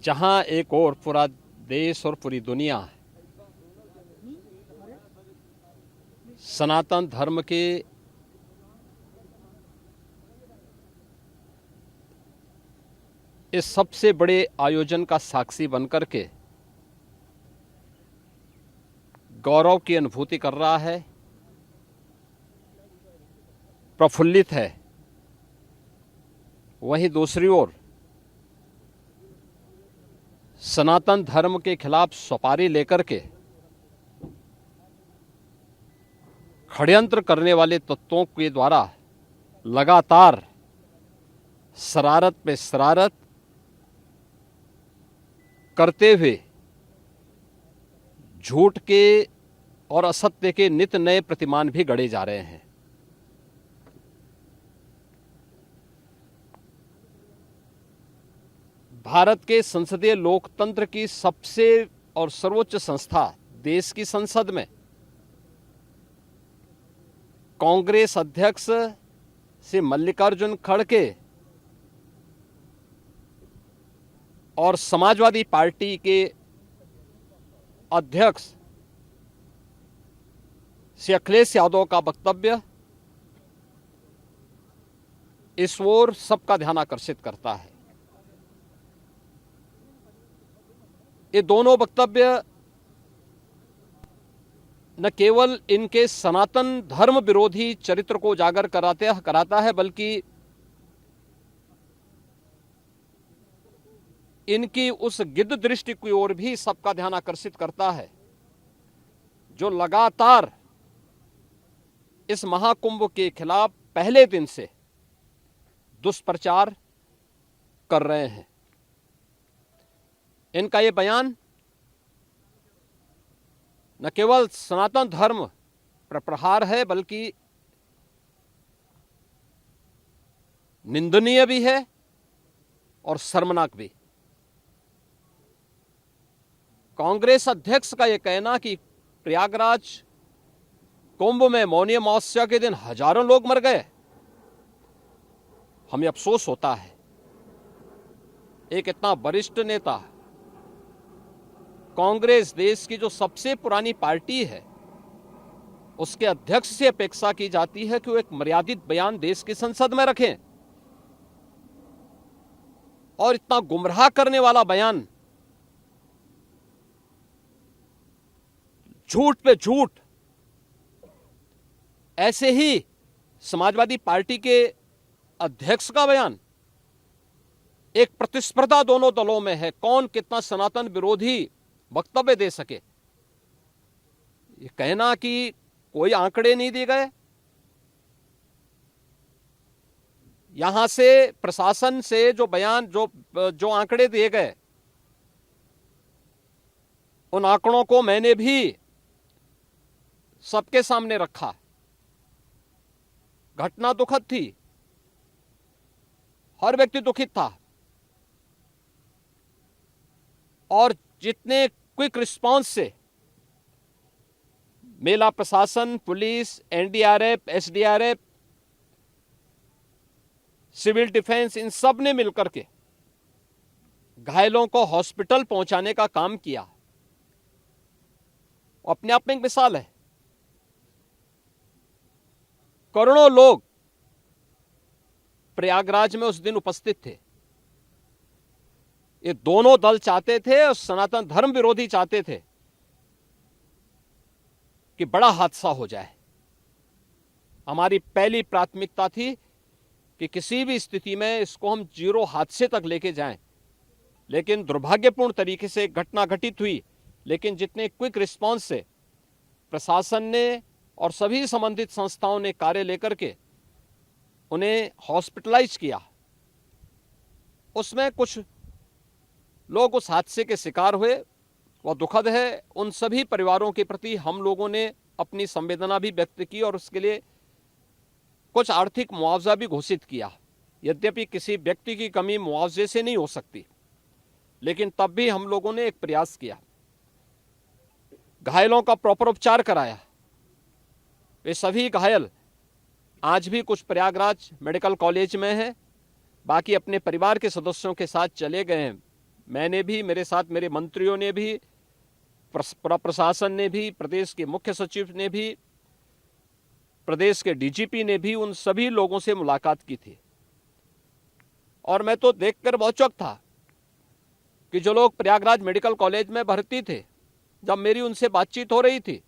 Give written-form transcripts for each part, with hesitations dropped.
जहां एक और पूरा देश और पूरी दुनिया सनातन धर्म के इस सबसे बड़े आयोजन का साक्षी बनकर के गौरव की अनुभूति कर रहा है, प्रफुल्लित है, वहीं दूसरी ओर सनातन धर्म के खिलाफ सपारी लेकर के षड्यंत्र करने वाले तत्वों के द्वारा लगातार शरारत पे शरारत करते हुए झूठ के और असत्य के नित नए प्रतिमान भी गढ़े जा रहे हैं। भारत के संसदीय लोकतंत्र की सबसे और सर्वोच्च संस्था देश की संसद में कांग्रेस अध्यक्ष श्री मल्लिकार्जुन खड़गे और समाजवादी पार्टी के अध्यक्ष श्री अखिलेश यादव का वक्तव्य इस ओर सबका ध्यान आकर्षित करता है। ये दोनों वक्तव्य न केवल इनके सनातन धर्म विरोधी चरित्र को उजागर कराता है, बल्कि इनकी उस गिद्ध दृष्टि की ओर भी सबका ध्यान आकर्षित करता है जो लगातार इस महाकुंभ के खिलाफ पहले दिन से दुष्प्रचार कर रहे हैं। इनका ये बयान न केवल सनातन धर्म पर प्रहार है, बल्कि निंदनीय भी है और शर्मनाक भी। कांग्रेस अध्यक्ष का यह कहना कि प्रयागराज कुंभ में मौनी अमावस्या के दिन हजारों लोग मर गए, हमें अफसोस होता है। एक इतना वरिष्ठ नेता, कांग्रेस देश की जो सबसे पुरानी पार्टी है, उसके अध्यक्ष से अपेक्षा की जाती है कि वो एक मर्यादित बयान देश की संसद में रखें, और इतना गुमराह करने वाला बयान, झूठ पे झूठ। ऐसे ही समाजवादी पार्टी के अध्यक्ष का बयान, एक प्रतिस्पर्धा दोनों दलों में है, कौन कितना सनातन विरोधी वक्तव्य दे सके। ये कहना कि कोई आंकड़े नहीं दिए गए, यहां से प्रशासन से जो बयान जो आंकड़े दिए गए, उन आंकड़ों को मैंने भी सबके सामने रखा। घटना दुखद थी, हर व्यक्ति दुखित था, और जितने क्विक रिस्पांस से मेला प्रशासन, police, NDRF, SDRF, civil defence, इन सब ने मिलकर के घायलों को हॉस्पिटल पहुंचाने का काम किया, अपने आप में एक मिसाल है। करोड़ों लोग प्रयागराज में उस दिन उपस्थित थे। ये दोनों दल चाहते थे और सनातन धर्म विरोधी चाहते थे कि बड़ा हादसा हो जाए। हमारी पहली प्राथमिकता थी कि किसी भी स्थिति में इसको हम जीरो हादसे तक लेके जाएं, लेकिन दुर्भाग्यपूर्ण तरीके से घटना घटित हुई। लेकिन जितने क्विक रिस्पांस से प्रशासन ने और सभी संबंधित संस्थाओं ने कार्य लेकर के उन्हें हॉस्पिटलाइज किया, उसमें कुछ लोग उस हादसे के शिकार हुए, वह दुखद है। उन सभी परिवारों के प्रति हम लोगों ने अपनी संवेदना भी व्यक्त की और उसके लिए कुछ आर्थिक मुआवजा भी घोषित किया। यद्यपि किसी व्यक्ति की कमी मुआवजे से नहीं हो सकती, लेकिन तब भी हम लोगों ने एक प्रयास किया। घायलों का प्रॉपर उपचार कराया। वे सभी घायल आज भी कुछ प्रयागराज मेडिकल कॉलेज में हैं, बाकी अपने परिवार के सदस्यों के साथ चले गए हैं मैंने भी, मेरे साथ मेरे मंत्रियों ने भी, प्रशासन ने भी, प्रदेश के मुख्य सचिव ने भी, प्रदेश के डीजीपी ने भी उन सभी लोगों से मुलाकात की थी। और मैं तो देखकर बहुत चौंक था कि जो लोग प्रयागराज मेडिकल कॉलेज में भर्ती थे, जब मेरी उनसे बातचीत हो रही थी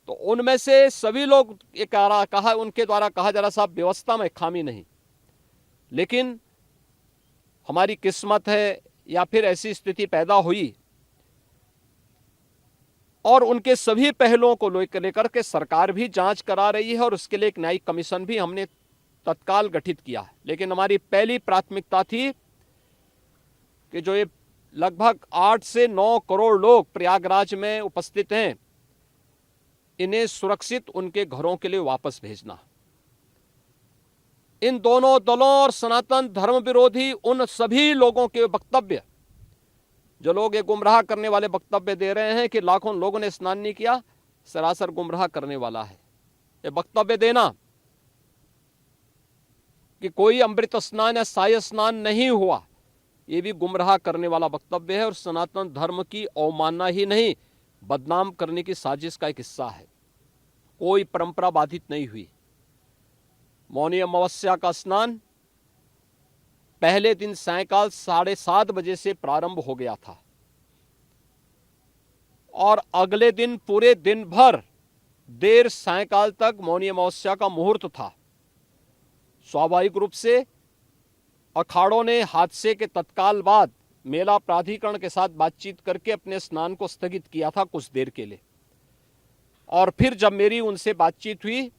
तो उनमें से सभी लोग उनके द्वारा कहा जा रहा, साहब व्यवस्था में खामी नहीं, लेकिन हमारी किस्मत है या फिर ऐसी स्थिति पैदा हुई। और उनके सभी पहलुओं को लेकर के सरकार भी जांच करा रही है और उसके लिए एक न्यायिक कमीशन भी हमने तत्काल गठित किया। लेकिन हमारी पहली प्राथमिकता थी कि जो ये लगभग 8 से 9 करोड़ लोग प्रयागराज में उपस्थित हैं, इन्हें सुरक्षित उनके घरों के लिए वापस भेजना। इन दोनों दलों और सनातन धर्म विरोधी उन सभी लोगों के वक्तव्य, जो लोग ये गुमराह करने वाले वक्तव्य दे रहे हैं कि लाखों लोगों ने स्नान नहीं किया, सरासर गुमराह करने वाला है। ये वक्तव्य देना कि कोई अमृत स्नान या साय स्नान नहीं हुआ, ये भी गुमराह करने वाला वक्तव्य है और सनातन धर्म की अवमानना ही नहीं, बदनाम करने की साजिश का एक हिस्सा है। कोई परंपरा बाधित नहीं हुई। मौनी अमावस्या का स्नान पहले दिन सायंकाल 7:30 बजे से प्रारंभ हो गया था और अगले दिन पूरे दिन भर देर सायंकाल तक मौनी अमावस्या का मुहूर्त था। स्वाभाविक रूप से अखाड़ों ने हादसे के तत्काल बाद मेला प्राधिकरण के साथ बातचीत करके अपने स्नान को स्थगित किया था कुछ देर के लिए। और फिर जब मेरी उनसे बातचीत हुई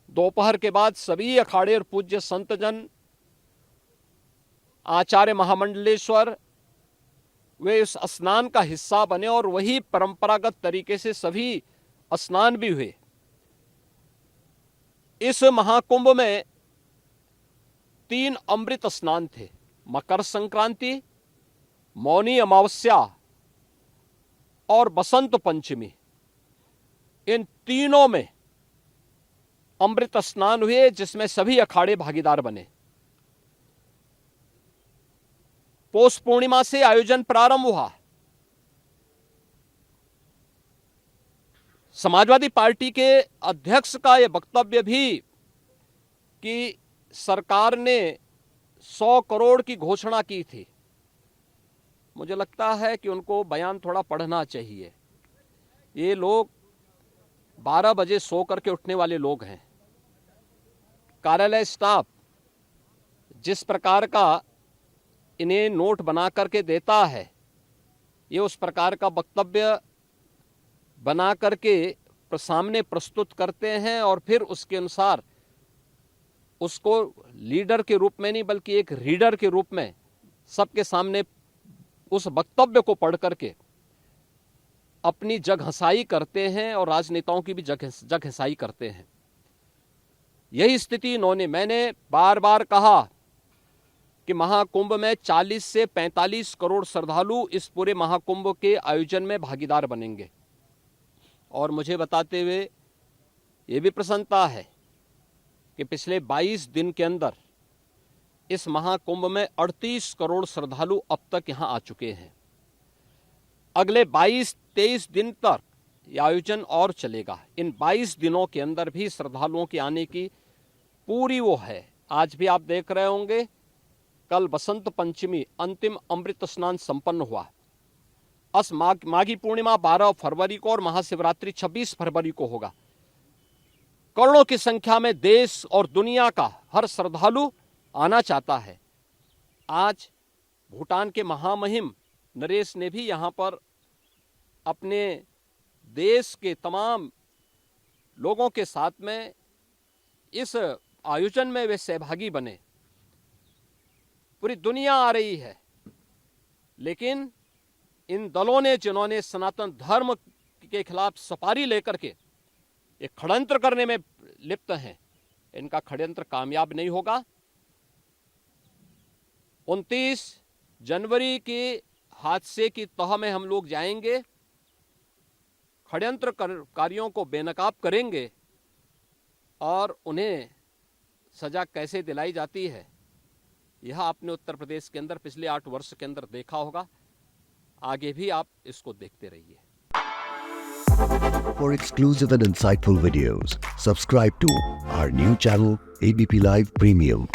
दोपहर के बाद, सभी अखाड़े और पूज्य संतजन, आचार्य महामंडलेश्वर, वे इस स्नान का हिस्सा बने और वही परंपरागत तरीके से सभी स्नान भी हुए। इस महाकुंभ में 3 अमृत स्नान थे, मकर संक्रांति, मौनी अमावस्या और बसंत पंचमी। इन तीनों में अमृत स्नान हुए जिसमें सभी अखाड़े भागीदार बने। पौष पूर्णिमा से आयोजन प्रारंभ हुआ। समाजवादी पार्टी के अध्यक्ष का यह वक्तव्य भी कि सरकार ने 100 करोड़ की घोषणा की थी, मुझे लगता है कि उनको बयान थोड़ा पढ़ना चाहिए। ये लोग 12 बजे सो करके उठने वाले लोग हैं। कार्यालय स्टाफ जिस प्रकार का इन्हें नोट बना करके देता है, ये उस प्रकार का वक्तव्य बना करके सामने प्रस्तुत करते हैं और फिर उसके अनुसार उसको लीडर के रूप में नहीं बल्कि एक रीडर के रूप में सबके सामने उस वक्तव्य को पढ़ करके अपनी जगहंसाई करते हैं और राजनेताओं की भी जगहंसाई करते हैं। यही स्थिति मैंने बार बार कहा कि महाकुंभ में 40 से 45 करोड़ श्रद्धालु इस पूरे महाकुंभ के आयोजन में भागीदार बनेंगे। और मुझे बताते हुए ये भी प्रसन्नता है कि पिछले 22 दिन के अंदर इस महाकुंभ में 38 करोड़ श्रद्धालु अब तक यहां आ चुके हैं। अगले 22-23 दिन तक यह आयोजन और चलेगा। इन 22 दिनों के अंदर भी श्रद्धालुओं के आने की पूरी वो है। आज भी आप देख रहे होंगे, कल बसंत पंचमी अंतिम अमृत स्नान संपन्न हुआ। माघी पूर्णिमा 12 फरवरी को और महाशिवरात्रि 26 फरवरी को होगा। करोड़ों की संख्या में देश और दुनिया का हर श्रद्धालु आना चाहता है। आज भूटान के महामहिम नरेश ने भी यहां पर अपने देश के तमाम लोगों के साथ में इस आयोजन में वे सहभागी बने। पूरी दुनिया आ रही है, लेकिन इन दलों ने जिन्होंने सनातन धर्म के खिलाफ सपारी लेकर के एक षड्यंत्र करने में लिप्त हैं, इनका षड्यंत्र कामयाब नहीं होगा। 29 जनवरी के हादसे की तह में हम लोग जाएंगे, षड्यंत्रकारियों को बेनकाब करेंगे और उन्हें सजा कैसे दिलाई जाती है यह आपने उत्तर प्रदेश के अंदर पिछले 8 वर्ष के अंदर देखा होगा। आगे भी आप इसको देखते रहिए। For exclusive and insightful videos, subscribe to our new channel ABP Live Premium.